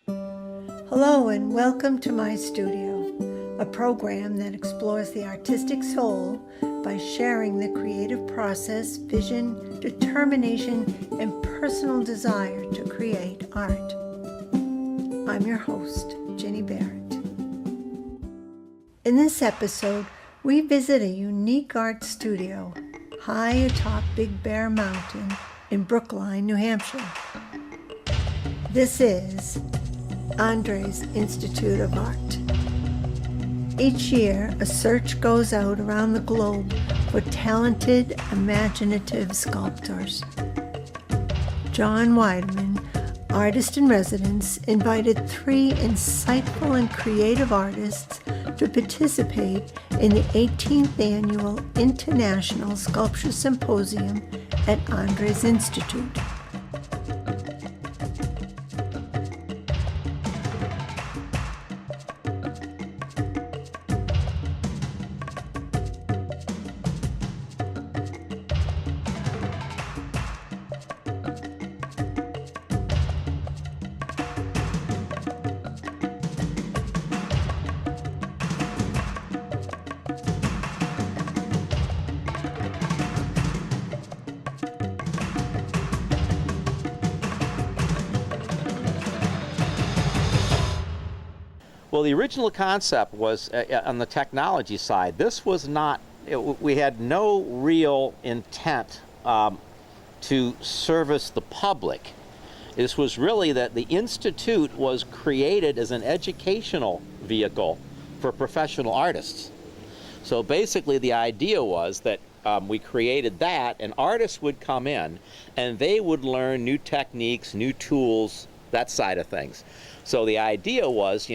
Hello and welcome to My Studio, a program that explores the artistic soul by sharing the creative process, vision, determination, and personal desire to create art. I'm your host, Ginny Barrett. In this episode, we visit a unique art studio high atop Big Bear Mountain in Brookline, New Hampshire. This is Andre's Institute of Art. Each year, a search goes out around the globe for talented, imaginative sculptors. John Weideman, artist in residence, invited 3 insightful and creative artists to participate in the 18th Annual International Sculpture Symposium at Andre's Institute. Well, the original concept was on the technology side. This was not, we had no real intent to service the public. This was really that the Institute was created as an educational vehicle for professional artists. So basically the idea was that we created that, and artists would come in and they would learn new techniques, new tools, that side of things. So the idea was,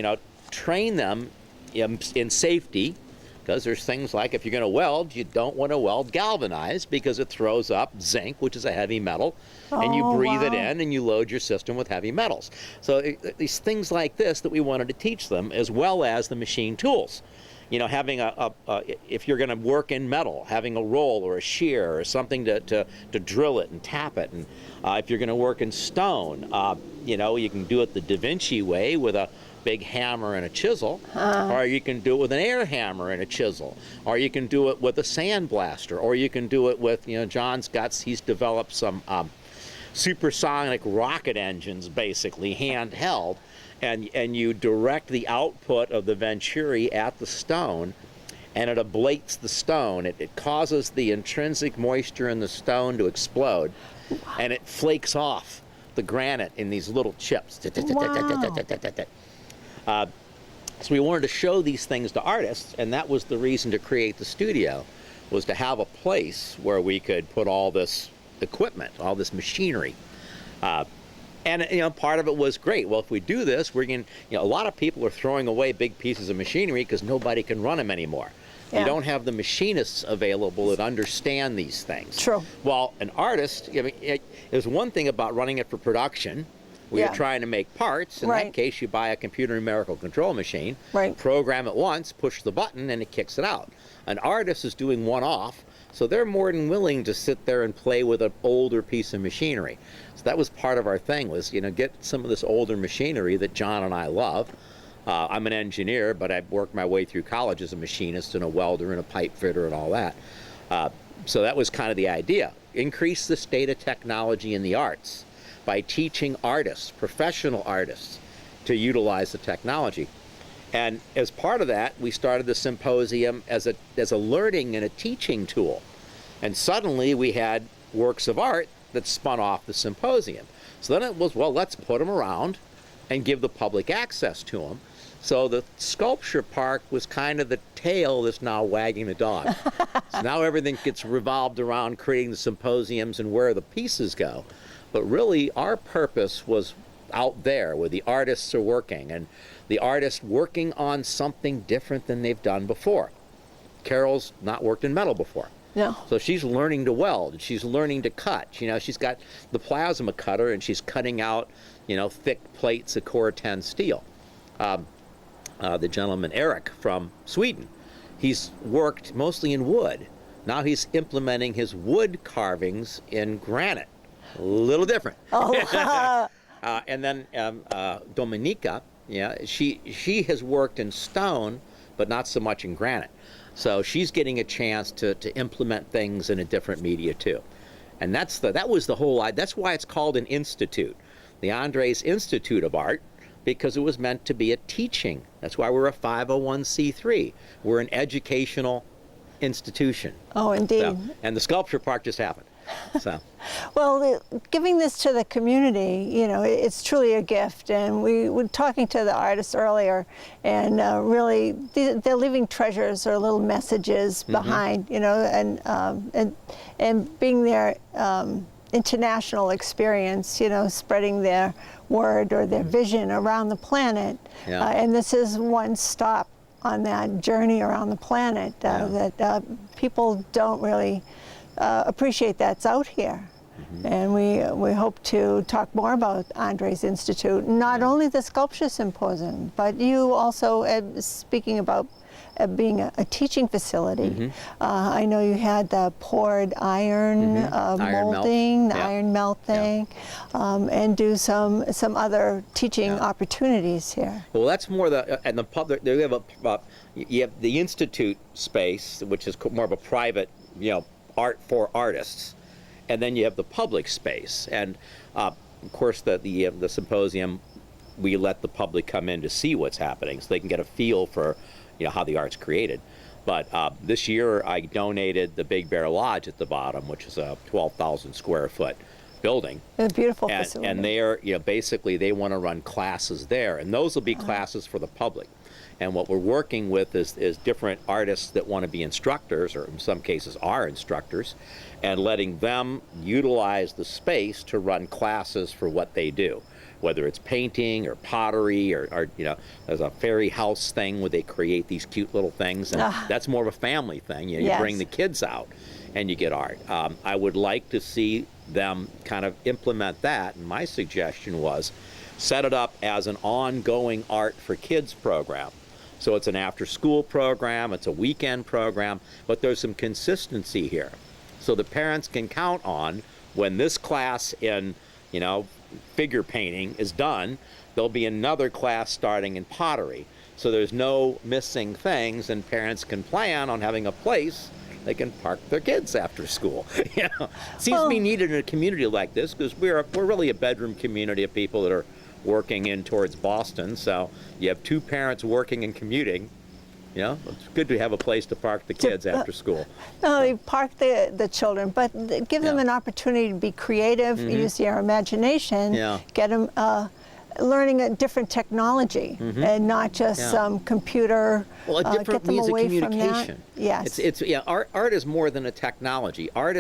train them in safety, because there's things like if you're going to weld, you don't want to weld galvanized because it throws up zinc, which is a heavy metal, and you breathe it in and you load your system with heavy metals. So these things like this that we wanted to teach them, as well as the machine tools. Having if you're going to work in metal, having a roll or a shear or something to drill it and tap it. And if you're going to work in stone, you can do it the Da Vinci way with a big hammer and a chisel, or you can do it with an air hammer and a chisel, or you can do it with a sandblaster, or you can do it with, he's developed some supersonic rocket engines, basically handheld, and you direct the output of the venturi at the stone, and it ablates the stone. It causes the intrinsic moisture in the stone to explode, and it flakes off the granite in these little chips. So we wanted to show these things to artists, and that was the reason to create the studio, was to have a place where we could put all this equipment, all this machinery. And part of it was great. Well, if we do this, we're going a lot of people are throwing away big pieces of machinery because nobody can run them anymore. Yeah. You don't have the machinists available that understand these things. True. Well, an artist, there's one thing about running it for production. You're trying to make parts. In that case, you buy a computer numerical control machine, program it once, push the button, and it kicks it out. An artist is doing one-off, so they're more than willing to sit there and play with an older piece of machinery. So that was part of our thing, was, get some of this older machinery that John and I love. I'm an engineer, but I worked my way through college as a machinist and a welder and a pipe fitter and all that. So that was kind of the idea. Increase the state of technology in the arts by teaching artists, professional artists, to utilize the technology. And as part of that, we started the symposium as a learning and a teaching tool. And suddenly we had works of art that spun off the symposium. So then it was, well, let's put them around and give the public access to them. So the sculpture park was kind of the tail that's now wagging the dog. So now everything gets revolved around creating the symposiums and where the pieces go. But really, our purpose was out there where the artists are working, and the artists working on something different than they've done before. Carole's not worked in metal before. No. So she's learning to weld, and she's learning to cut. She's got the plasma cutter, and she's cutting out, thick plates of Core 10 steel. The gentleman, Erik, from Sweden, he's worked mostly in wood. Now he's implementing his wood carvings in granite. A little different. Oh, And then Dominika, yeah, she has worked in stone, but not so much in granite. So she's getting a chance to implement things in a different media too. And that was the whole, that's why it's called an institute. The Andres Institute of Art, because it was meant to be a teaching. That's why we're a 501c3. We're an educational institution. Oh, indeed. So, and the sculpture part just happened. So. Well, giving this to the community, you know, it's truly a gift. And we were talking to the artists earlier, and really, they're leaving treasures or little messages behind, you know, and being their international experience, you know, spreading their word or their vision around the planet. Yeah. And this is one stop on that journey around the planet that people don't really appreciate that's out here. And we hope to talk more about Andres Institute, not only the Sculpture Symposium, but you also, speaking about being a teaching facility. I know you had the poured iron molding, the iron melting, and do some other teaching opportunities here. Well, that's more and the public. They have you have the institute space, which is more of a private, you know, art for artists, and then you have the public space. And of course, the symposium, we let the public come in to see what's happening, so they can get a feel for, you know, how the art's created. But this year I donated the Big Bear Lodge at the bottom, which is a 12,000 square foot building. A beautiful facility. And they're, you know, basically they want to run classes there, and those will be classes for the public. And what we're working with is different artists that want to be instructors, or in some cases are instructors, and letting them utilize the space to run classes for what they do. Whether it's painting or pottery or you know, there's a fairy house thing where they create these cute little things, and that's more of a family thing. You know, you bring the kids out and you get art. I would like to see them kind of implement that, and my suggestion was set it up as an ongoing art for kids program. So it's an after-school program, it's a weekend program, but there's some consistency here. So the parents can count on when this class in, you know, figure painting is done, there'll be another class starting in pottery. So there's no missing things, and parents can plan on having a place they can park their kids after school. You know, it seems to be needed in a community like this, because we're really a bedroom community of people that are working in towards Boston. So you have two parents working and commuting. You know, it's good to have a place to park the kids after school. No, you park the children, but give them an opportunity to be creative, use their imagination, get them learning a different technology, and not just some computer. Well, a different means of communication. Yes. It's art is more than a technology. Art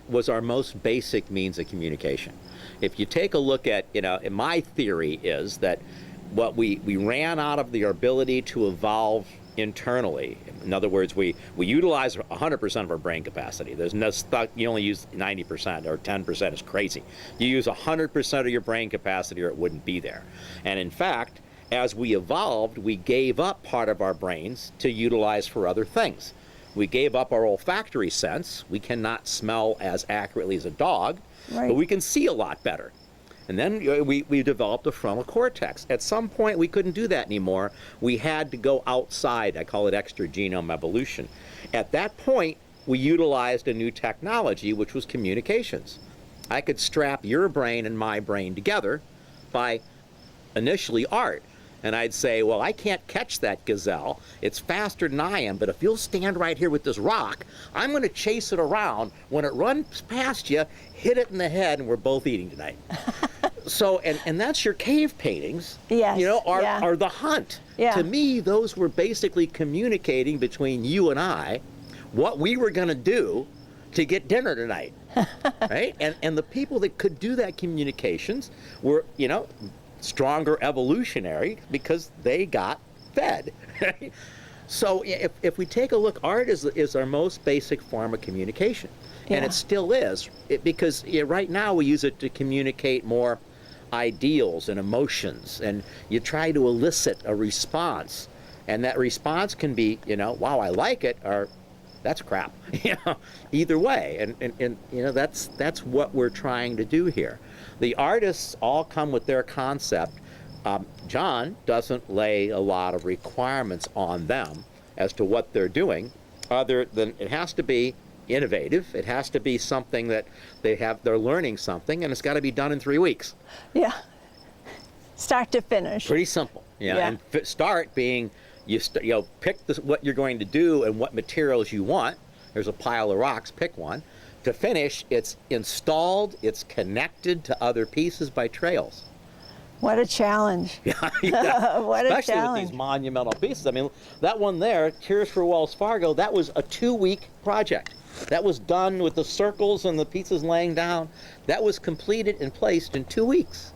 was our most basic means of communication. If you take a look at, you know, my theory is that what we ran out of the ability to evolve internally. In other words, we utilize 100% of our brain capacity. There's no stuff, you only use 90% or 10% is crazy. You use 100% of your brain capacity or it wouldn't be there. And in fact, as we evolved, we gave up part of our brains to utilize for other things. We gave up our olfactory sense. We cannot smell as accurately as a dog, but we can see a lot better. And then we developed a frontal cortex. At some point, we couldn't do that anymore. We had to go outside. I call it extra genome evolution. At that point, we utilized a new technology, which was communications. I could strap your brain and my brain together by initially art. And I'd say, well, I can't catch that gazelle. It's faster than I am, but if you'll stand right here with this rock, I'm going to chase it around. When it runs past you, hit it in the head, and we're both eating tonight. So, and that's your cave paintings, you know, are the hunt. To me, those were basically communicating between you and I what we were going to do to get dinner tonight, right? And the people that could do that communications were, you know, stronger evolutionary because they got fed. So if we take a look, art is our most basic form of communication, and it still is, because right now we use it to communicate more ideals and emotions, and you try to elicit a response, and that response can be, you know, wow, I like it, or that's crap. Either way, and that's what we're trying to do here. The artists all come with their concept. John doesn't lay a lot of requirements on them as to what they're doing, other than it has to be innovative. It has to be something that they're learning something, and it's got to be done in 3 weeks. Yeah. Start to finish. Pretty simple. And start being pick what you're going to do and what materials you want. There's a pile of rocks. Pick one. To finish, it's installed. It's connected to other pieces by trails. What a challenge. What a Especially challenge. with these monumental pieces. I mean, that one there, Tears for Wells Fargo, that was a 2-week project. That was done with the circles and the pieces laying down. That was completed and placed in 2 weeks.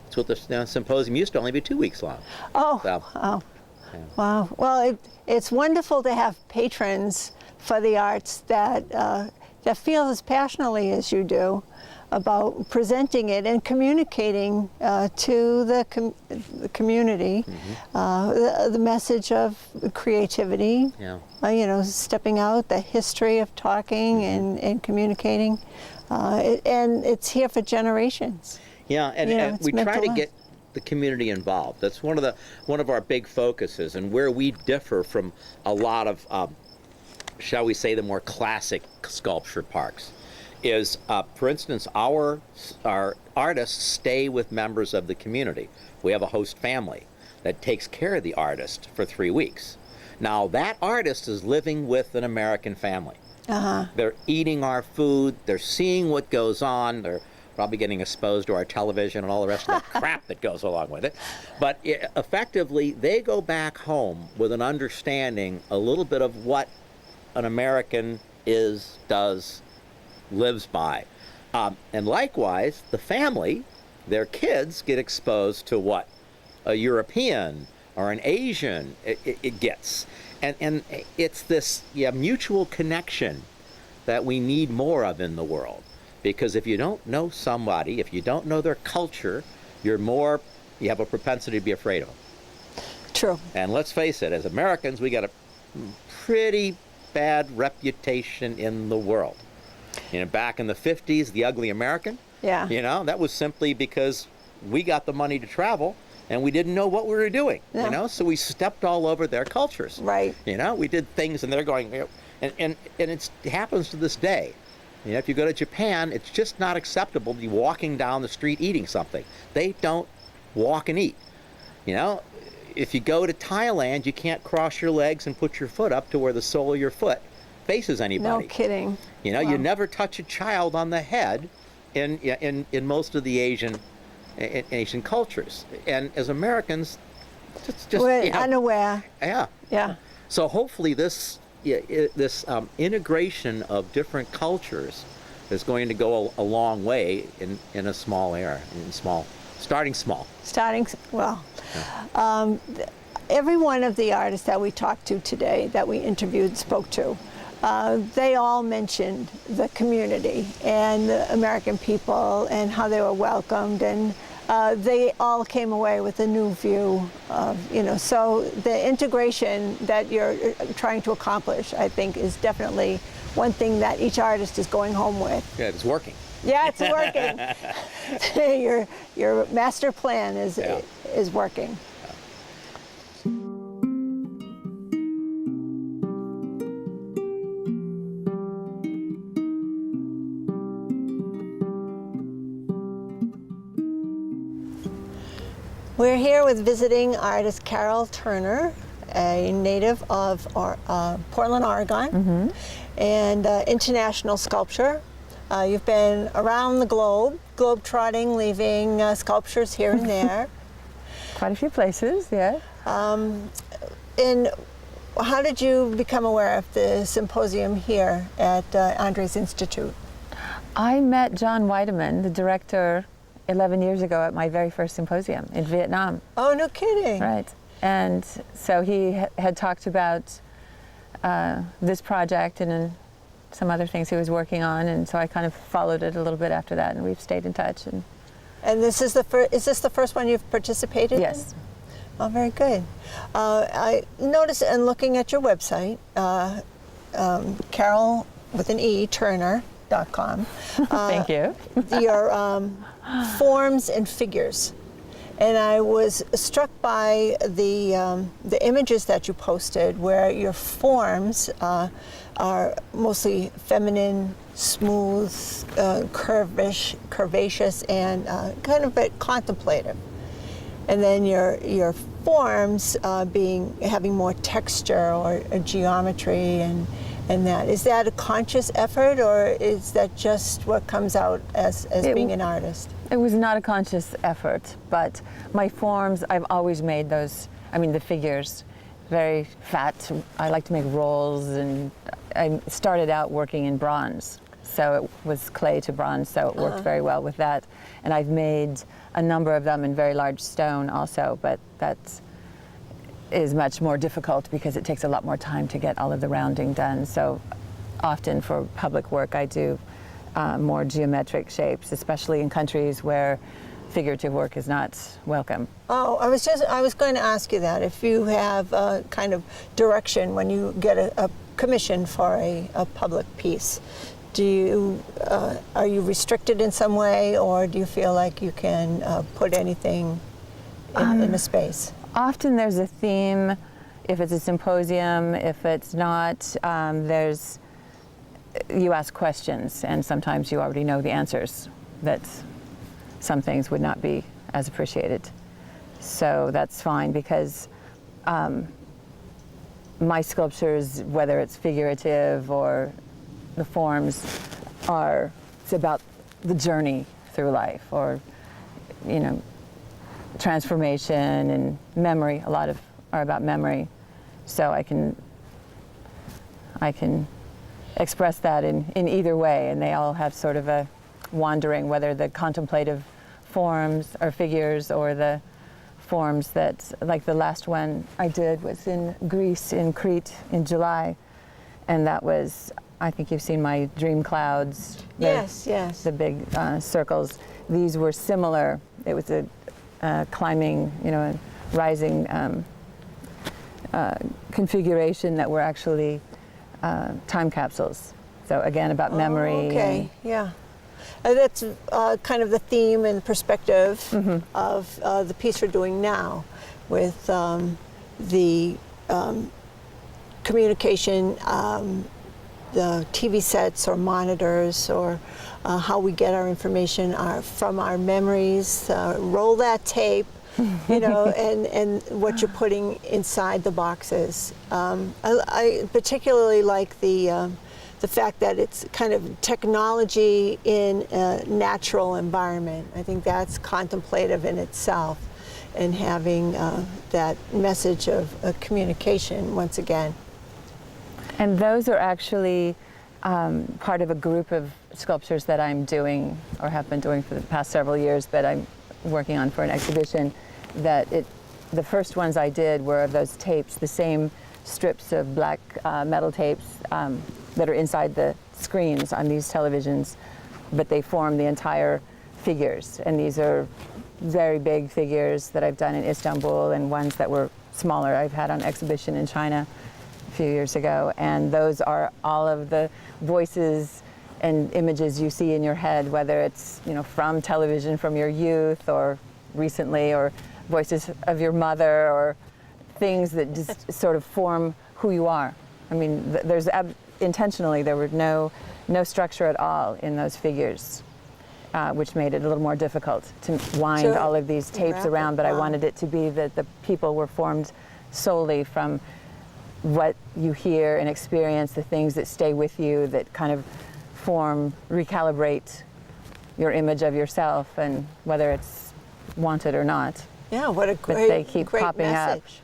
That's what the symposium used to only be 2 weeks long. Oh, So, wow. Yeah. Wow. Well, it's wonderful to have patrons for the arts that feel as passionately as you do about presenting it and communicating to the community the message of creativity, stepping out, the history of talking and communicating. And it's here for generations. Yeah, and we try to get the community involved. That's one of our big focuses, and where we differ from a lot of, shall we say, the more classic sculpture parks. Is, for instance, our artists stay with members of the community. We have a host family that takes care of the artist for 3 weeks. Now, that artist is living with an American family. They're eating our food, they're seeing what goes on, they're probably getting exposed to our television and all the rest of the crap that goes along with it. But effectively, they go back home with an understanding a little bit of what an American does, lives by. And likewise, the family, their kids get exposed to what a European or an Asian it gets. And it's this mutual connection that we need more of in the world. Because if you don't know somebody, if you don't know their culture, you have a propensity to be afraid of them. True. And let's face it, as Americans, we got a pretty bad reputation in the world. Back in the 50s, the ugly American, that was simply because we got the money to travel and we didn't know what we were doing, so we stepped all over their cultures. Right. We did things and they're going, and it happens to this day. If you go to Japan, it's just not acceptable to be walking down the street eating something. They don't walk and eat. If you go to Thailand, you can't cross your legs and put your foot up to where the sole of your foot faces anybody. No kidding. Wow. You never touch a child on the head in most of the Asian cultures. And as Americans, just we're unaware. Yeah. So hopefully this integration of different cultures is going to go a long way in a small area, starting small. Every one of the artists that we talked to today, that we interviewed, spoke to, they all mentioned the community and the American people and how they were welcomed, and they all came away with a new view of, so the integration that you're trying to accomplish, I think, is definitely one thing that each artist is going home with. Yeah, it's working. Yeah, it's working. Your master plan is working. We're here with visiting artist Carole Turner, a native of Portland, Oregon, and international sculptor. You've been around the globe-trotting, leaving sculptures here and there. Quite a few places, yeah. And how did you become aware of the symposium here at Andre's Institute? I met John Weideman, the director, 11 years ago at my very first symposium in Vietnam. Oh, no kidding. Right. And so he had talked about this project and some other things he was working on, and so I kind of followed it a little bit after that, and we've stayed in touch. And this is is this the first one you've participated in? Yes. Oh, very good. I noticed in looking at your website, Carole with an E, Turner.com. Thank you. Your forms and figures. And I was struck by the images that you posted where your forms are mostly feminine, smooth, curvaceous, and kind of a bit contemplative. And then your forms having more texture or geometry and that. Is that a conscious effort, or is that just what comes out as being an artist? It was not a conscious effort, but my forms, I've always made those, the figures, very fat. I like to make rolls, and I started out working in bronze. So it was clay to bronze, so it worked very well with that. And I've made a number of them in very large stone also, but that is much more difficult because it takes a lot more time to get all of the rounding done. So often for public work, I do more geometric shapes, especially in countries where figurative work is not welcome. Oh, I was going to ask you that. If you have a kind of direction when you get a commission for a public piece, are you restricted in some way, or do you feel like you can put anything in a space? Often there's a theme. If it's a symposium, if it's not, you ask questions, and sometimes you already know the answers, that some things would not be as appreciated. So that's fine, because my sculptures, whether it's figurative or the forms, it's about the journey through life, or transformation and memory. A lot of are about memory, so I can express that in either way, and they all have sort of a wandering, whether the contemplative forms or figures, or the forms that, like the last one I did was in Greece, in Crete, in July, and that was, I think you've seen my dream clouds. Yes. The big circles. These were similar. It was a climbing, a rising configuration that were actually time capsules. So again, about memory. Okay, yeah. That's kind of the theme and perspective of the piece we're doing now, with the communication, the TV sets or monitors, or how we get our information from our memories. Roll that tape, and what you're putting inside the boxes. I particularly like the fact that it's kind of technology in a natural environment. I think that's contemplative in itself, and having that message of communication once again. And those are actually part of a group of sculptures that I'm doing, or have been doing for the past several years, but I'm working on for an exhibition. The first ones I did were of those tapes, the same strips of black metal tapes that are inside the screens on these televisions, but they form the entire figures. And these are very big figures that I've done in Istanbul, and ones that were smaller I've had on exhibition in China a few years ago. And those are all of the voices and images you see in your head, whether it's from television, from your youth, or recently, or voices of your mother, or things that just sort of form who you are. I mean, intentionally there were no structure at all in those figures, which made it a little more difficult to wind all of these tapes around. But I wanted it to be that the people were formed solely from what you hear and experience, the things that stay with you, that kind of recalibrate your image of yourself, and whether it's wanted or not. Yeah, what a great, but they keep great popping message.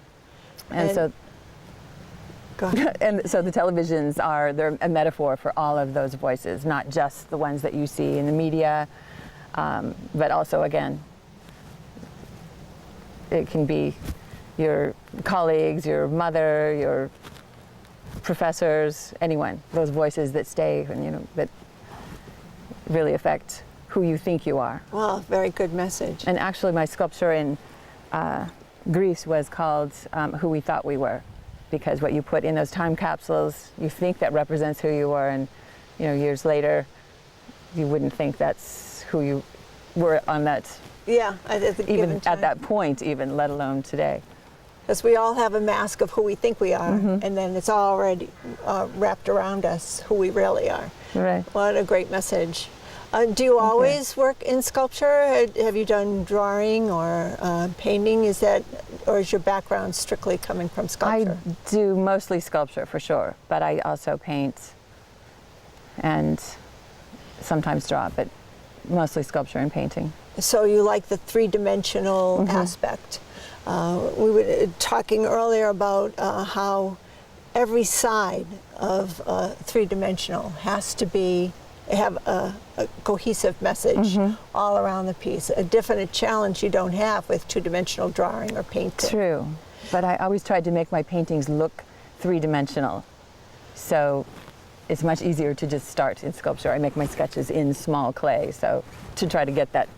up. And so go ahead. And so the televisions they're a metaphor for all of those voices, not just the ones that you see in the media, but also, again, it can be your colleagues, your mother, your professors, anyone, those voices that stay and that really affect who you think you are. Well, very good message. And actually my sculpture in Greece was called Who We Thought We Were. because what you put in those time capsules, you think that represents who you are, and years later, you wouldn't think that's who you were on that. Yeah, even at that point, even let alone today. Because we all have a mask of who we think we are, and then it's already wrapped around us who we really are. Right. What a great message. Do you always work in sculpture? Have you done drawing or painting? Or is your background strictly coming from sculpture? I do mostly sculpture for sure, but I also paint and sometimes draw, but mostly sculpture and painting. So you like the three-dimensional aspect. We were talking earlier about how every side of three-dimensional has to have a cohesive message all around the piece. A definite challenge you don't have with two-dimensional drawing or painting. True, but I always tried to make my paintings look three-dimensional. So it's much easier to just start in sculpture. I make my sketches in small clay, so to try to get that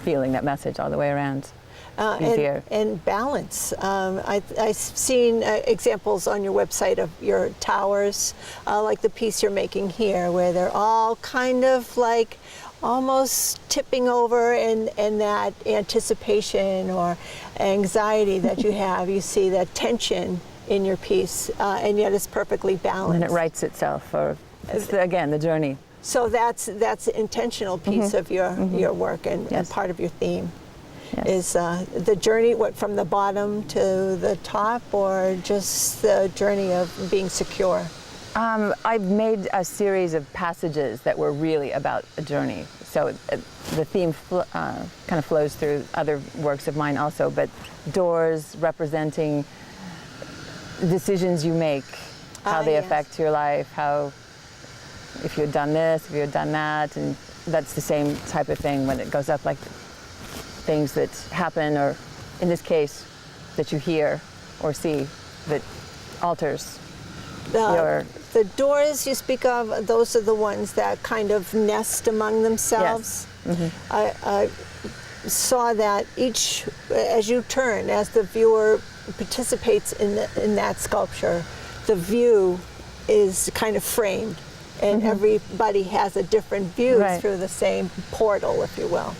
feeling, that message all the way around. Easier. And balance. I've seen examples on your website of your towers, like the piece you're making here, where they're all kind of like almost tipping over, and that anticipation or anxiety that you have, you see that tension in your piece, and yet it's perfectly balanced. And it writes itself, or again, the journey. So that's an intentional piece of your work and part of your theme. Yes. Is the journey from the bottom to the top, or just the journey of being secure? I've made a series of passages that were really about a journey. So the theme kind of flows through other works of mine also, but doors representing decisions you make, how they affect your life, how if you had done this, if you had done that, and that's the same type of thing when it goes up, like things that happen, or in this case, that you hear or see, that alters your... The doors you speak of, those are the ones that kind of nest among themselves. Yes. I saw that as you turn, as the viewer participates in that sculpture, the view is kind of framed, and everybody has a different view through the same portal, if you will.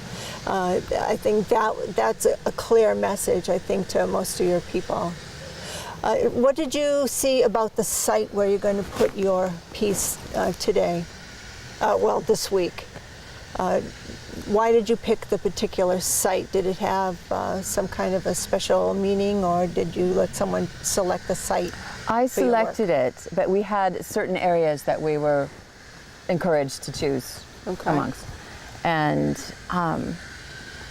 I think that's a clear message, I think, to most of your people. What did you see about the site where you're going to put your piece today? This week. Why did you pick the particular site? Did it have some kind of a special meaning, or did you let someone select the site? I selected it, but we had certain areas that we were encouraged to choose amongst. And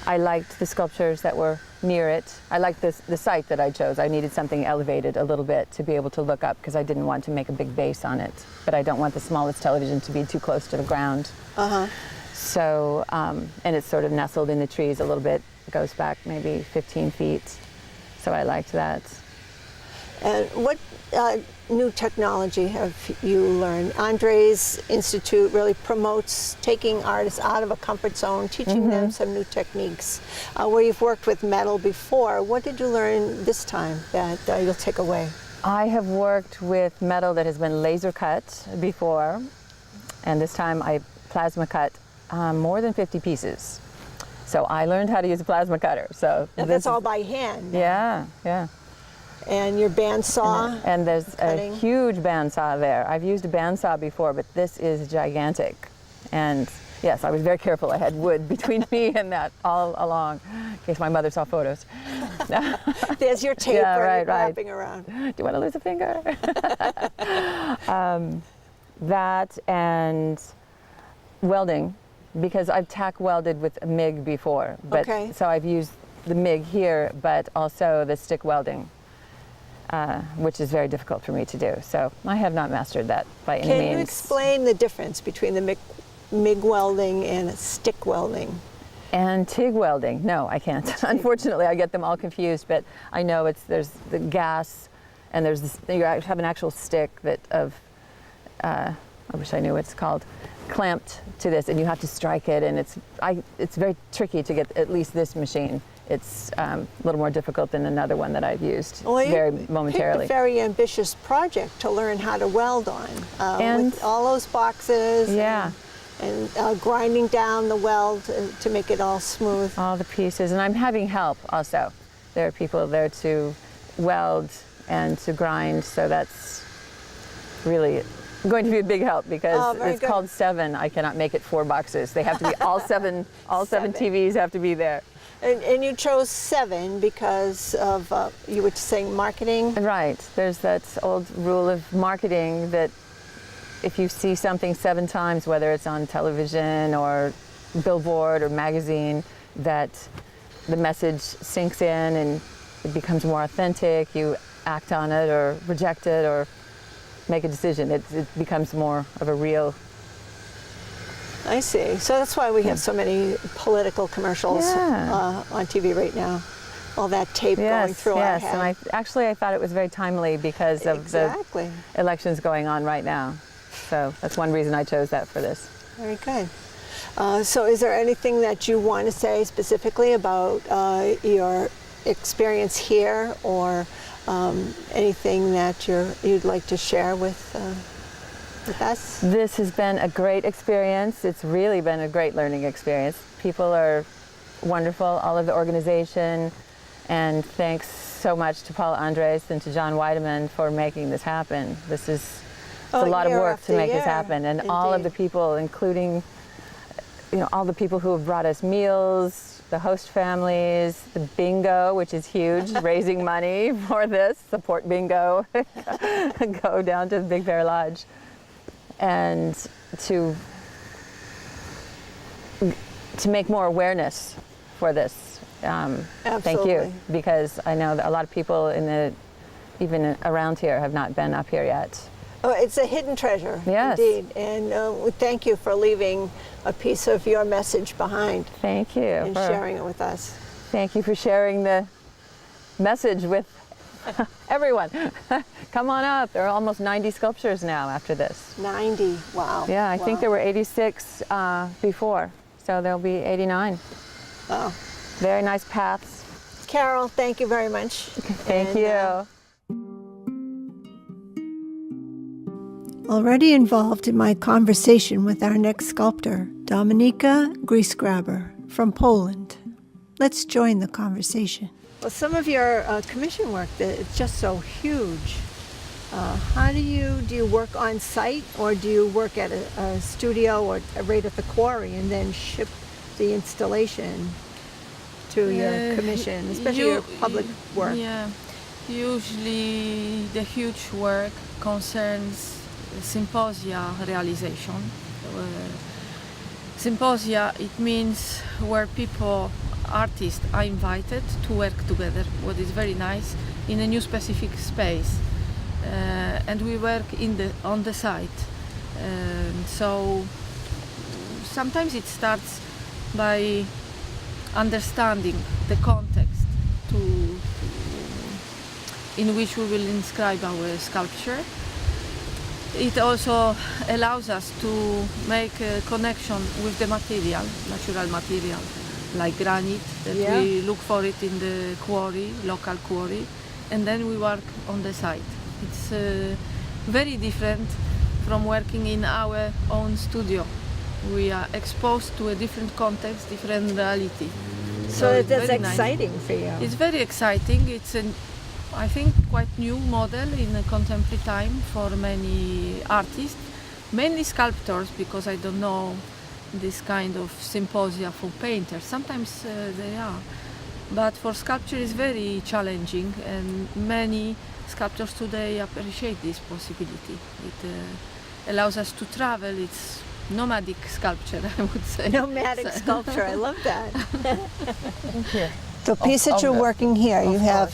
I liked the sculptures that were near it. I liked the site that I chose. I needed something elevated a little bit to be able to look up, because I didn't want to make a big base on it. But I don't want the smallest television to be too close to the ground. So, and it's sort of nestled in the trees a little bit. It goes back maybe 15 feet. So I liked that. And what new technology have you learned? Andre's Institute really promotes taking artists out of a comfort zone, teaching them some new techniques. Where you've worked with metal before, what did you learn this time that you'll take away? I have worked with metal that has been laser cut before, and this time I plasma cut more than 50 pieces. So I learned how to use a plasma cutter. So that's all by hand. Yeah, yeah. And your bandsaw? And there's cutting. a huge bandsaw there. I've used a bandsaw before, but this is gigantic. And yes, I was very careful. I had wood between me and that all along, in case my mother saw photos. There's your tape wrapping around. Do you want to lose a finger? That and welding, because I've tack welded with a MIG before. But, so I've used the MIG here, but also the stick welding. Which is very difficult for me to do. So I have not mastered that by any means. Can you explain the difference between the MIG welding and stick welding? And TIG welding? No, I can't. Unfortunately, I get them all confused, but I know there's the gas, and there's this, you have an actual stick I wish I knew what it's called, clamped to this, and you have to strike it, and it's very tricky to get at least this machine. it's a little more difficult than another one that I've used Well, you very picked momentarily. a very ambitious project to learn how to weld on, And- with all those boxes. Yeah. And grinding down the weld to make it all smooth. All the pieces, and I'm having help also. There are people there to weld and to grind, so that's really going to be a big help because very it's good. called 7. I cannot make it 4 boxes. They have to be all 7. All 7 TVs have to be there. And you chose 7 because of, you were saying marketing? Right. There's that old rule of marketing that if you see something 7 times, whether it's on television or billboard or magazine, that the message sinks in and it becomes more authentic. You act on it or reject it or make a decision. It becomes more of a real. I see. So that's why we have so many political commercials on TV right now. All that tape going through our head. And I thought it was very timely because of the elections going on right now. So that's one reason I chose that for this. Very good. So is there anything that you want to say specifically about your experience here, or anything that you'd like to share with us? This has been a great experience. It's really been a great learning experience. People are wonderful, all of the organization, and thanks so much to Paul Andres and to John Weideman for making this happen. This is a lot of work to make this happen, and all of the people, including all the people who have brought us meals, the host families, the bingo, which is huge, raising money for this, support bingo, go down to the Big Bear Lodge, and to make more awareness for this. Thank you, because I know that a lot of people even around here have not been up here yet. Oh, it's a hidden treasure, yes. Indeed. And we thank you for leaving a piece of your message behind. Thank you. And sharing it with us. Thank you for sharing the message with everyone. Come on up. There are almost 90 sculptures now after this. 90, wow. Yeah, I think there were 86 before, so there'll be 89. Wow. Very nice paths. Carole, thank you very much. Thank you. Already involved in my conversation with our next sculptor, Dominika Griesgraber from Poland. Let's join the conversation. Well, some of your commission work, it's just so huge. How do you work on site, or do you work at a studio or right at the quarry and then ship the installation to your commission, especially your public work? Yeah, usually the huge work concerns symposia realization. Symposia, it means where artists are invited to work together, what is very nice, in a new specific space. And we work on the site. So sometimes it starts by understanding the context in which we will inscribe our sculpture. It also allows us to make a connection with the material, natural material, like granite, that we look for it in the quarry, local quarry, and then we work on the site. It's very different from working in our own studio. We are exposed to a different context, different reality. So that's exciting nice for you. It's very exciting. It's I think quite new model in a contemporary time for many artists, mainly sculptors, because I don't know this kind of symposia for painters. Sometimes they are, but for sculpture it's very challenging, and many sculptors today appreciate this possibility. It allows us to travel. It's nomadic sculpture, I would say. Nomadic sculpture, I love that. Thank you. The piece that you're working here, you have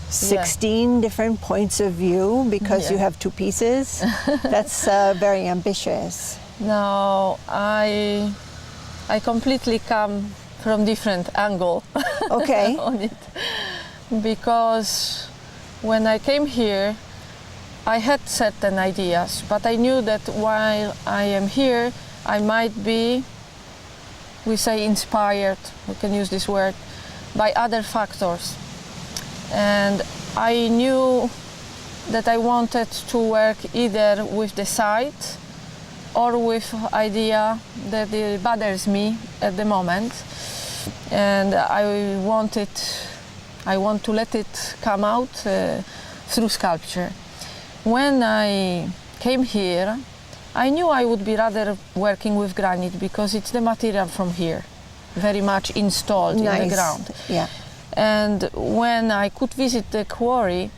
16 different points of view because you have 2 pieces. That's very ambitious. No, I completely come from different angle Okay. on it, because when I came here I had certain ideas, but I knew that while I am here I might be, we say, inspired, we can use this word, by other factors. And I knew that I wanted to work either with the site or with idea that it bothers me at the moment, and I want to let it come out through sculpture. When I came here, I knew I would be rather working with granite because it's the material from here, very much installed in the ground. Yeah. And when I could visit the quarry,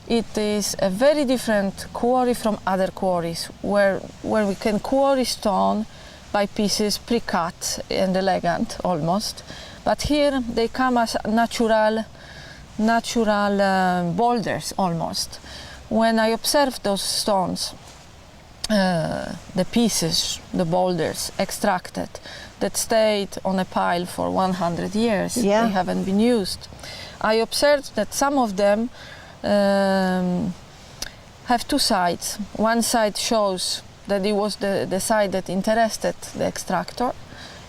it is a very different quarry from other quarries, where we can quarry stone by pieces pre-cut and elegant almost. But here they come as natural boulders almost. When I observed those stones, the pieces, the boulders extracted, that stayed on a pile for 100 years, they haven't been used. I observed that some of them have two sides. One side shows that it was the side that interested the extractor,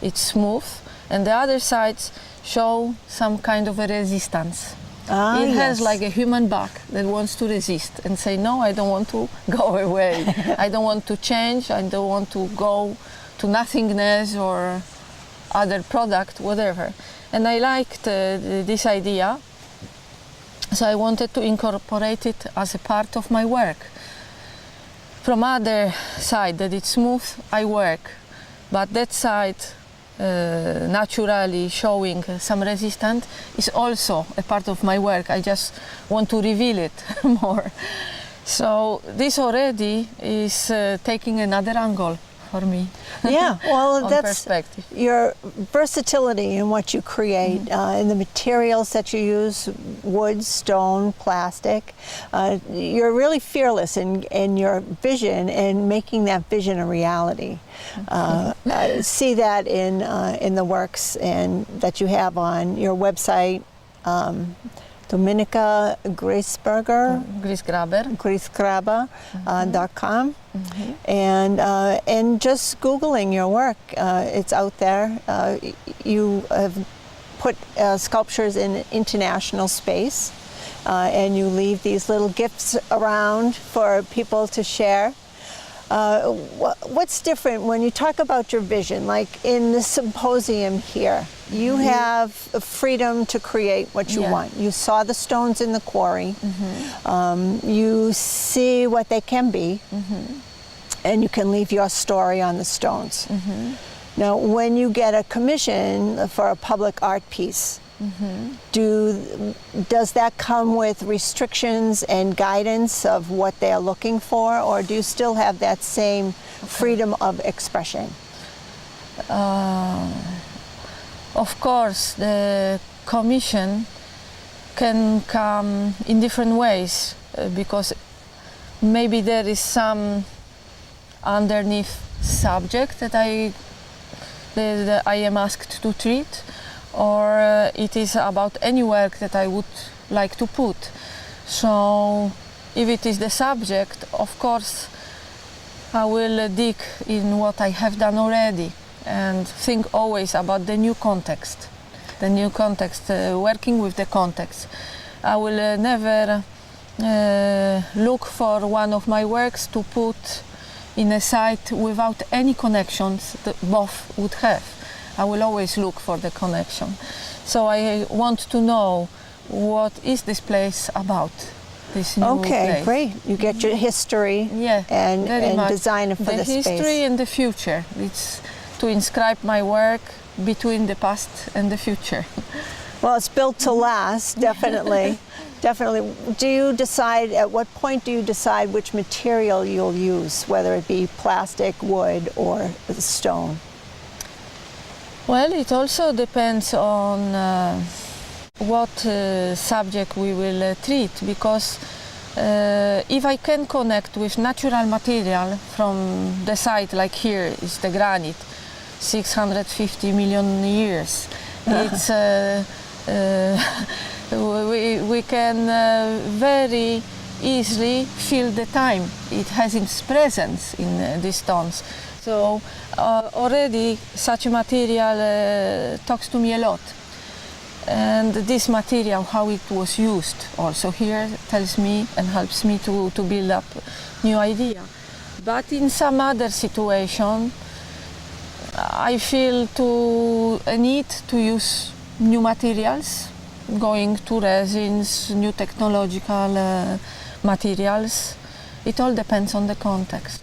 it's smooth, and the other sides show some kind of a resistance. It has like a human back that wants to resist and say, no, I don't want to go away. I don't want to change, I don't want to go to nothingness or other product, whatever. And I liked this idea, so I wanted to incorporate it as a part of my work. From other side, that it's smooth, I work, but that side naturally showing some resistance is also a part of my work. I just want to reveal it more. So this already is taking another angle for me. Yeah, well, that's perspective. Your versatility in what you create, in the materials that you use, wood, stone, plastic. You're really fearless in your vision and making that vision a reality. I see that in the works and that you have on your website, Dominika Griesgraber.com. And just Googling your work, it's out there. You have put sculptures in international space, and you leave these little gifts around for people to share. What's different when you talk about your vision, like in the Symposium here? You have freedom to create what you want. You saw the stones in the quarry. You see what they can be, and you can leave your story on the stones. Now, when you get a commission for a public art piece, does that come with restrictions and guidance of what they're looking for, or do you still have that same freedom of expression? Of course, the commission can come in different ways because maybe there is some underneath subject that I am asked to treat, or it is about any work that I would like to put. So if it is the subject, of course I will dig in what I have done already and think always about the new context, working with the context. I will never look for one of my works to put in a site without any connections that both would have. I will always look for the connection. So I want to know what is this place about, this new place. Okay, great. You get your history and design it for the space. The history and the future. It's to inscribe my work between the past and the future. Well, it's built to last, definitely. Definitely. Do you decide, at what point do you decide which material you'll use, whether it be plastic, wood, or stone? Well, it also depends on what subject we will treat, because if I can connect with natural material from the site, like here is the granite, 650 million years. It's we can very easily feel the time it has its presence in these stones. So already such a material talks to me a lot. and this material, how it was used. Also here tells me and helps me to build up new idea. But in some other situation, I feel a need to use new materials, going to resins, new technological materials. It all depends on the context.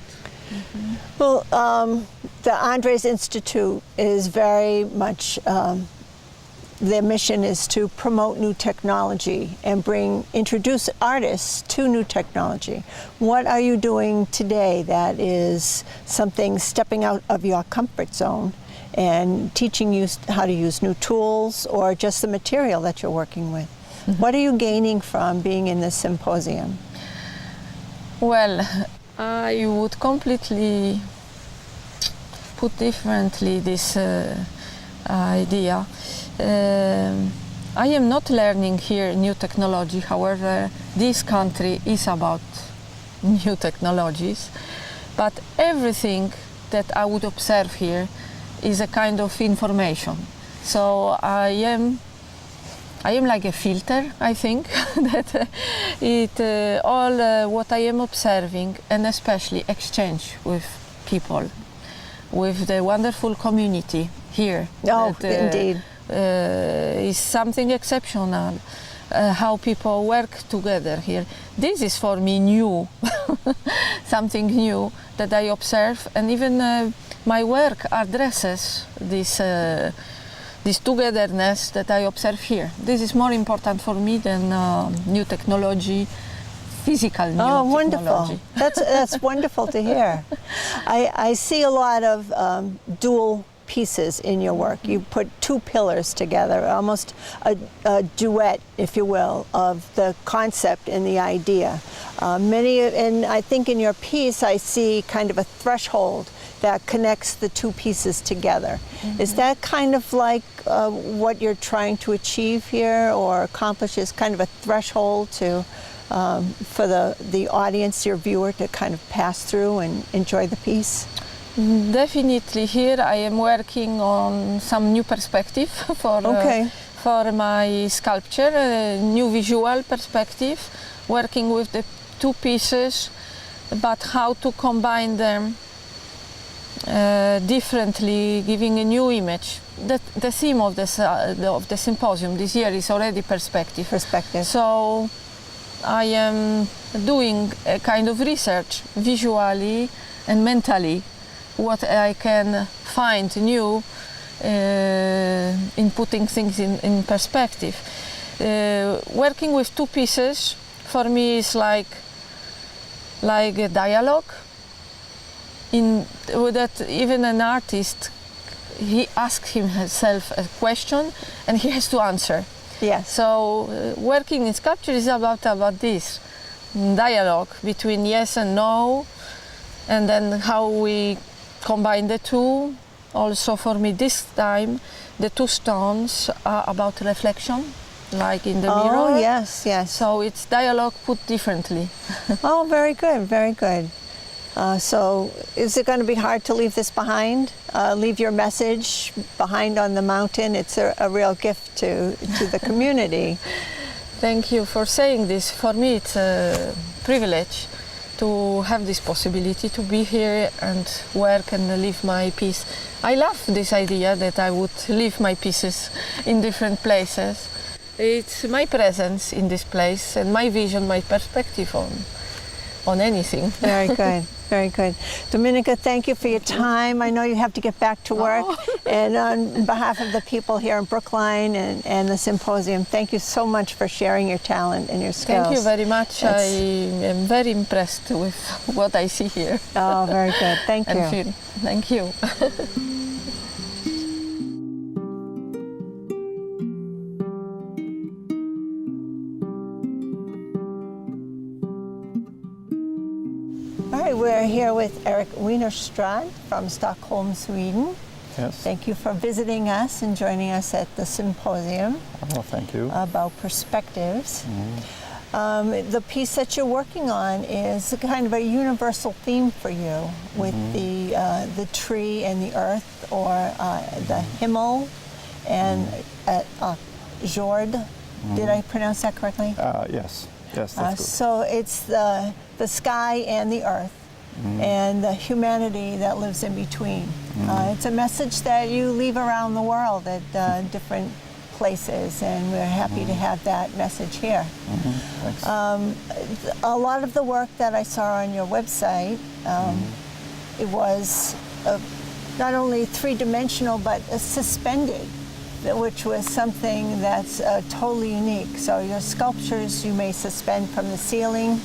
Well, the Andres Institute is very much, their mission is to promote new technology and introduce artists to new technology. What are you doing today that is something stepping out of your comfort zone and teaching you how to use new tools or just the material that you're working with? What are you gaining from being in this symposium? Well, I would completely put differently this idea. I am not learning here new technology, however, this country is about new technologies, but everything that I would observe here is a kind of information. So I am like a filter, I think, that all what I am observing, and especially exchange with people, with the wonderful community here. Oh, that, indeed. Is something exceptional, how people work together here. This is for me new, something new that I observe, and even my work addresses this togetherness that I observe here. This is more important for me than new technology, physical new technology. Wonderful. That's wonderful to hear. I see a lot of dual pieces in your work. You put two pillars together, almost a duet, if you will, of the concept and the idea. And I think in your piece I see kind of a threshold that connects the two pieces together. Is that kind of like what you're trying to achieve here or accomplish, is kind of a threshold to for the audience, your viewer, to kind of pass through and enjoy the piece? Definitely here I am working on some new perspective for my sculpture, a new visual perspective, working with the two pieces, but how to combine them differently, giving a new image. The theme of the symposium this year is already perspective. So I am doing a kind of research visually and mentally, what I can find new in putting things in perspective. Working with two pieces for me is like a dialogue. That even an artist, he asks himself a question and he has to answer. Yes. So working in sculpture is about this dialogue between yes and no, and then how we combine the two. Also for me this time, the two stones are about reflection, like in the mirror. Oh, yes, yes. So it's dialogue put differently. Oh, very good, very good. So is it going to be hard to leave this behind? Leave your message behind on the mountain? It's a real gift to the community. Thank you for saying this. For me it's a privilege to have this possibility to be here and work and leave my piece. I love this idea that I would leave my pieces in different places. It's my presence in this place and my vision, my perspective on anything. Very good, very good. Dominika, thank you for your time. I know you have to get back to work. And on behalf of the people here in Brookline and the Symposium, thank you so much for sharing your talent and your skills. Thank you very much. I am very impressed with what I see here. Oh, very good. Thank you. And feel. Thank you. All right, we're here with Erik Wennerstrand from Stockholm, Sweden. Yes. Thank you for visiting us and joining us at the Symposium. Oh, thank you. About perspectives. The piece that you're working on is a kind of a universal theme for you, with the tree and the earth, or the Himmel, and Jord. Did I pronounce that correctly? Yes, yes, that's good. So it's the sky and the earth, and the humanity that lives in between. It's a message that you leave around the world at different places, and we're happy to have that message here. Thanks. A lot of the work that I saw on your website, it was not only three-dimensional, but suspended, which was something that's totally unique. So your sculptures you may suspend from the ceiling.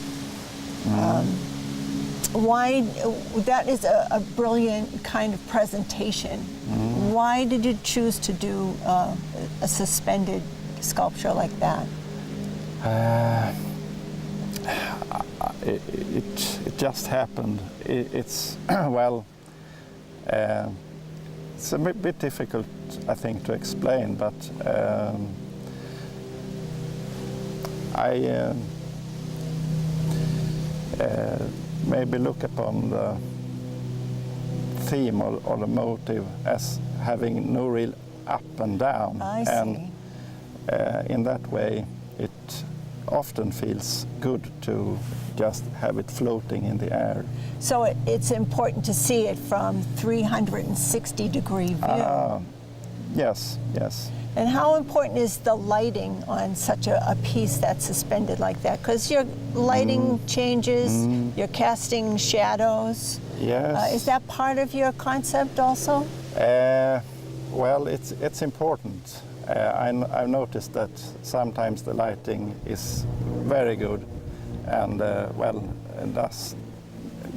Why? That is a brilliant kind of presentation. Why did you choose to do a suspended sculpture like that? It just happened. It's well, it's a bit difficult, I think, to explain, but I maybe look upon the theme or the motive as having no real up and down. I see. And in that way, it often feels good to just have it floating in the air. So it's important to see it from 360-degree view. Yes, yes. And how important is the lighting on such a piece that's suspended like that? Because your lighting changes, you're casting shadows. Yes. Is that part of your concept also? Well, it's important. I've noticed that sometimes the lighting is very good and it does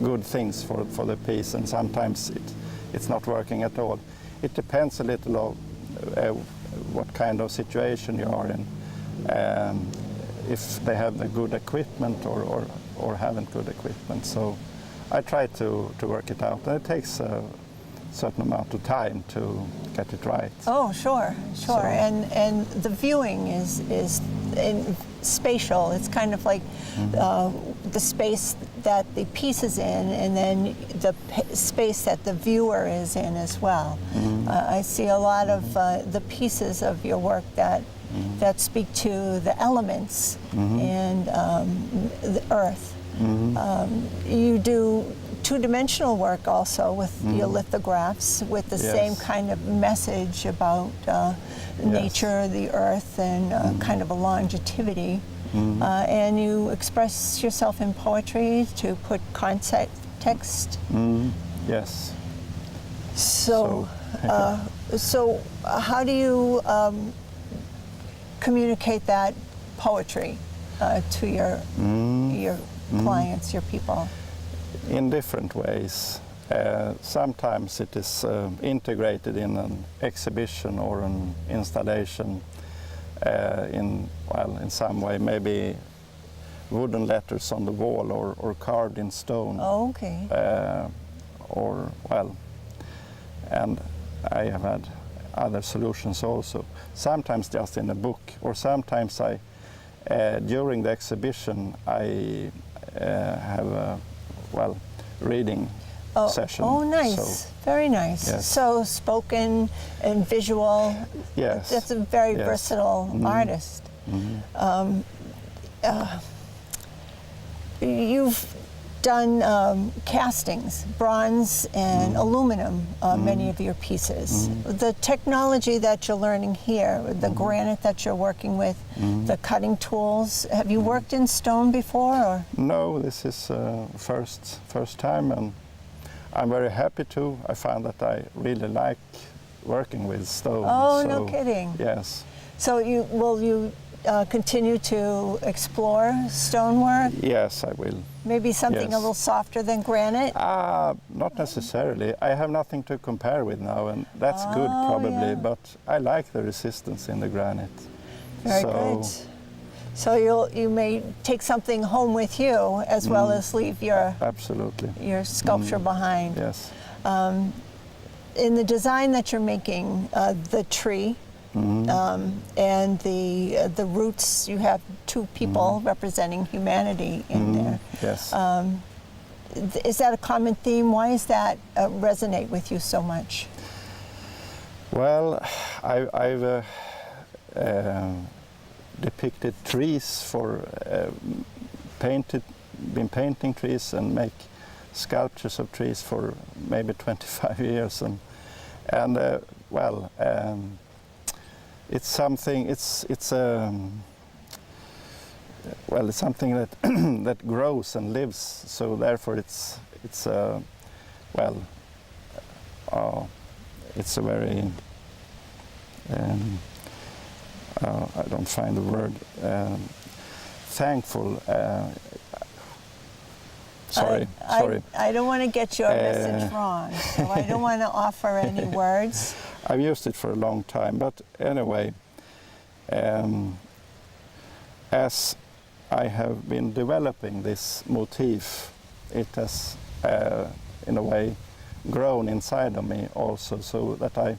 good things for the piece, and sometimes it's not working at all. It depends a little of what kind of situation you are in, if they have the good equipment or haven't good equipment. So I try to work it out, and it takes a certain amount of time to get it right. Oh, sure. So- And the viewing is spatial. It's kind of like the space that the piece is in, and then the space that the viewer is in as well. I see a lot of the pieces of your work that speak to the elements and the earth. You do two-dimensional work also with your lithographs, with the same Yes. kind of message about nature, the earth, and kind of a longevity. And you express yourself in poetry to put context. Yes. So how do you communicate that poetry to your clients, your people? In different ways. Sometimes it is integrated in an exhibition or an installation in some way, maybe wooden letters on the wall or carved in stone. Oh, okay. And I have had other solutions also. Sometimes just in a book, or sometimes during the exhibition I have a reading session. Oh, nice. So, very nice. yes. So spoken and visual. yes. That's a very Yes. versatile artist. You've done castings, bronze and aluminum, many of your pieces. The technology that you're learning here, the granite that you're working with, the cutting tools, have you worked in stone before? Or? No, this is first time, and I'm very happy to. I found that I really like working with stone. Oh, so, no kidding. Yes. So will you continue to explore stonework? Yes, I will. Maybe something Yes. a little softer than granite? Not necessarily. I have nothing to compare with now, and that's good probably, yeah. but I like the resistance in the granite. Very good. So you may take something home with you as well as leave Absolutely. your sculpture behind. Yes. In the design that you're making, the tree and the roots, you have two people representing humanity in there. Yes. Is that a common theme? Why does that resonate with you so much? Well, I've depicted trees for been painting trees and make sculptures of trees for maybe 25 years, and well, it's something. It's well, it's something that that grows and lives. So therefore, it's well, it's a very I don't find the word thankful. Sorry. I don't want to get your message wrong, so I don't want to offer any words. I've used it for a long time, but anyway, as I have been developing this motif, it has, in a way, grown inside of me also, so that I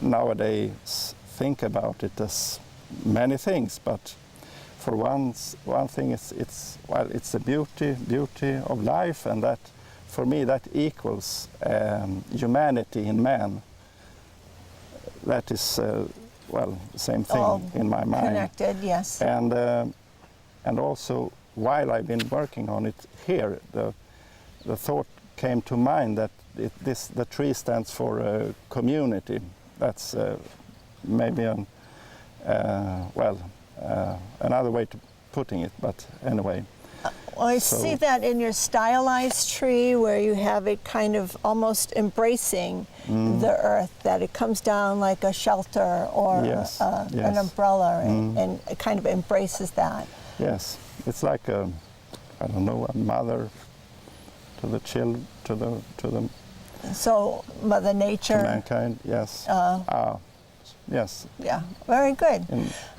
nowadays think about it as many things, but for one thing, it's the beauty of life, and that, for me, that equals humanity in man. That is, well, the same thing in my mind. Connected, yes. And also, while I've been working on it here, the thought came to mind that the tree stands for community. That's maybe another way to putting it, but anyway. Well, I see that in your stylized tree, where you have it kind of almost embracing the earth, that it comes down like a shelter or an umbrella, and it kind of embraces that. Yes, it's like I don't know, a mother to the children, to the. So Mother Nature. To mankind, yes. Yes. Yeah, very good.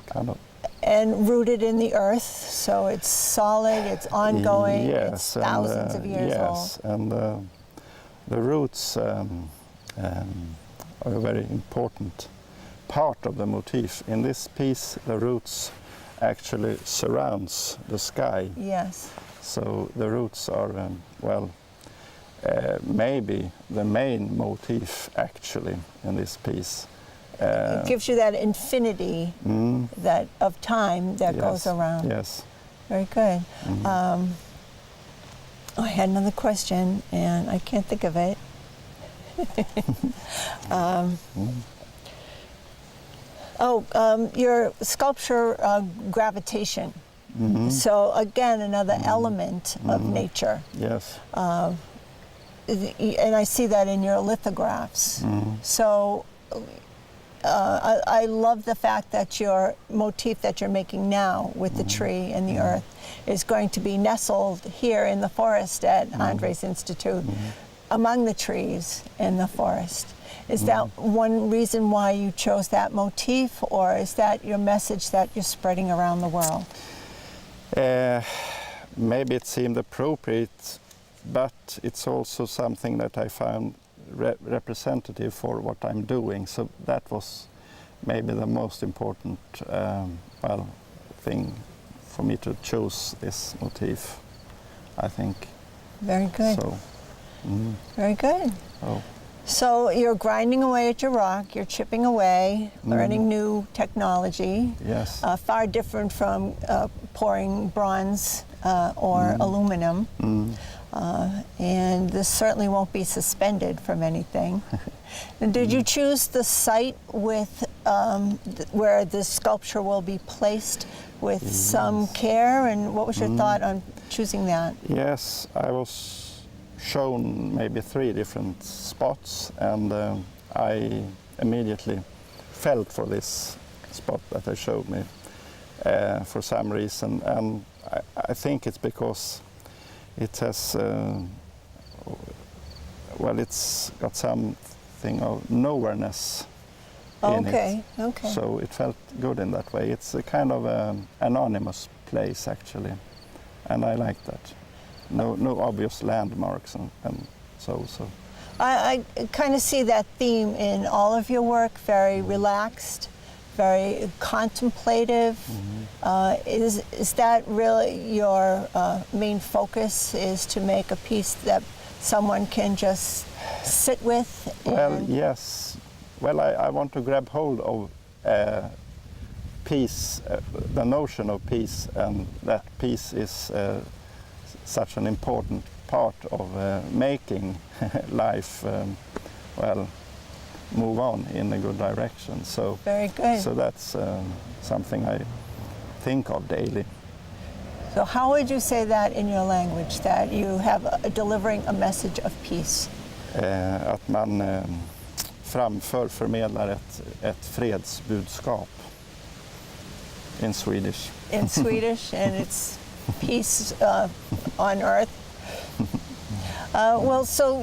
Kind of. And rooted in the earth, so it's solid, it's ongoing, it's thousands of years old. Yes, and the roots are a very important part of the motif. In this piece, the roots actually surrounds the sky. Yes. So the roots are, maybe the main motif actually in this piece. It gives you that infinity that of time that goes around. Yes. Very good. I had another question, and I can't think of it. Your sculpture, gravitation. So again, another element of nature. Yes. And I see that in your lithographs. So I love the fact that your motif that you're making now with the tree and the earth is going to be nestled here in the forest at Andres Institute, among the trees in the forest. Is that one reason why you chose that motif, or is that your message that you're spreading around the world? Maybe it seemed appropriate, but it's also something that I found representative for what I'm doing. So that was maybe the most important thing for me to choose this motif, I think. Very good. So, very good. Oh. So you're grinding away at your rock, you're chipping away, learning new technology. Yes. Far different from pouring bronze or aluminum. And this certainly won't be suspended from anything. And did you choose the site with where this sculpture will be placed with some care? And what was your thought on choosing that? Yes, I was shown maybe 3 different spots, and I immediately felt for this spot that they showed me for some reason. And I think it's because it has, it's got something of nowhereness in it. Okay. So it felt good in that way. It's a kind of anonymous place, actually, and I like that. No obvious landmarks and so. I kind of see that theme in all of your work, very relaxed, very contemplative. Is that really your main focus, is to make a piece that someone can just sit with? Well, yes. Well, I want to grab hold of peace, the notion of peace, and that peace is such an important part of making life well move on in a good direction. So Very good. So that's something I think of daily. So how would you say that in your language, that you have delivering a message of peace? Att man förmedlar ett fredsbudskap in Swedish. In Swedish, and it's peace on earth. Well, so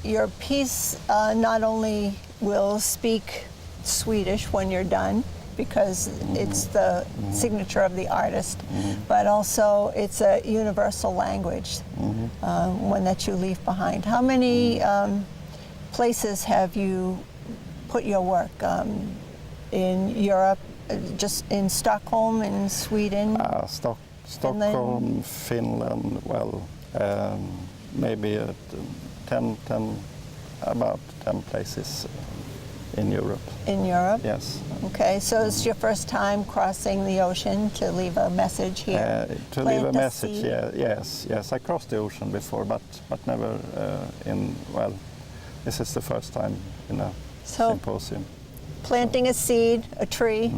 your piece not only will speak Swedish when you're done, because it's the signature of the artist, but also it's a universal language, one that you leave behind. How many places have you put your work? In Europe, just in Stockholm, in Sweden? Stockholm, Finland, well, maybe about 10 places in Europe. In Europe? Yes. Okay, so it's your first time crossing the ocean to leave a message here? To leave a message, yes. I crossed the ocean before, but never well, this is the first time in a symposium. Planting a seed, a tree,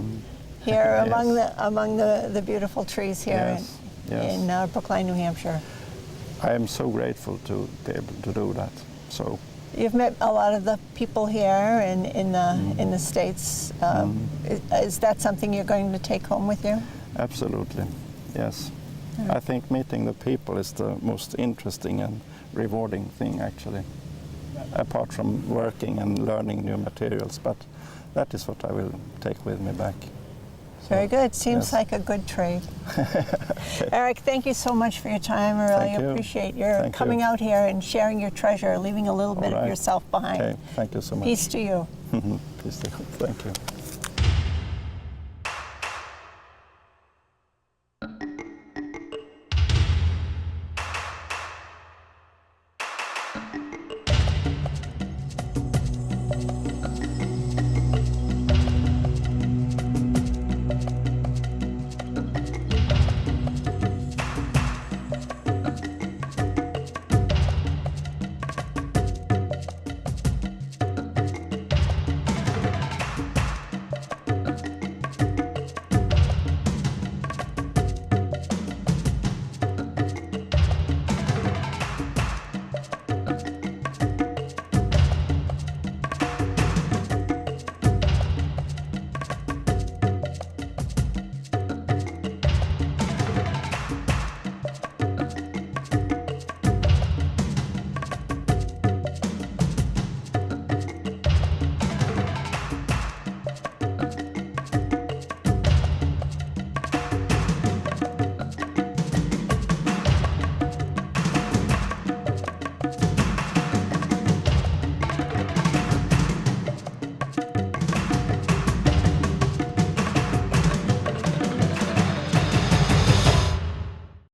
here among the beautiful trees here in Brookline, New Hampshire. I am so grateful to be able to do that. So. You've met a lot of the people here in the States. Is that something you're going to take home with you? Absolutely, yes. I think meeting the people is the most interesting and rewarding thing, actually, apart from working and learning new materials. But that is what I will take with me back. Very good. Seems like a good trade. Erik, thank you so much for your time. I really appreciate your coming out here and sharing your treasure, leaving a little bit of yourself behind. Okay, thank you so much. Peace to you. Peace to you. Thank you.